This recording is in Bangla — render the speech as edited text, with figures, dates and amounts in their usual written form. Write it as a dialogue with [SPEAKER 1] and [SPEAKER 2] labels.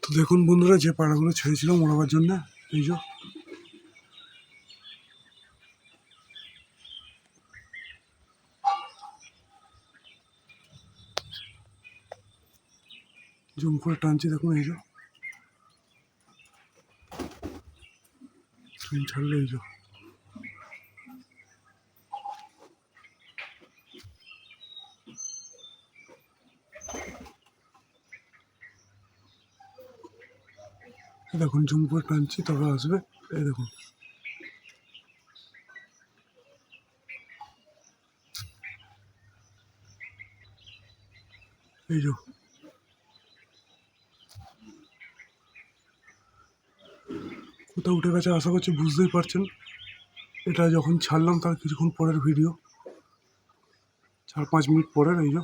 [SPEAKER 1] তো দেখুন বন্ধুরা, যে পাড়াগুলো ছেড়েছিলাম ওড়াবার জন্য, এই যে জুম করে টানছি, দেখুন এই যে ট্রেন ছাড়লে এই যে দেখুন জুম করে টানছি তবে আসবে। এই দেখুন এই যে কোথাও উঠে গেছে, আশা করছি বুঝতেই পারছেন। এটা যখন ছাড়লাম তার কিছুক্ষণ পরের ভিডিও, 4-5 মিনিট পরের। এই যে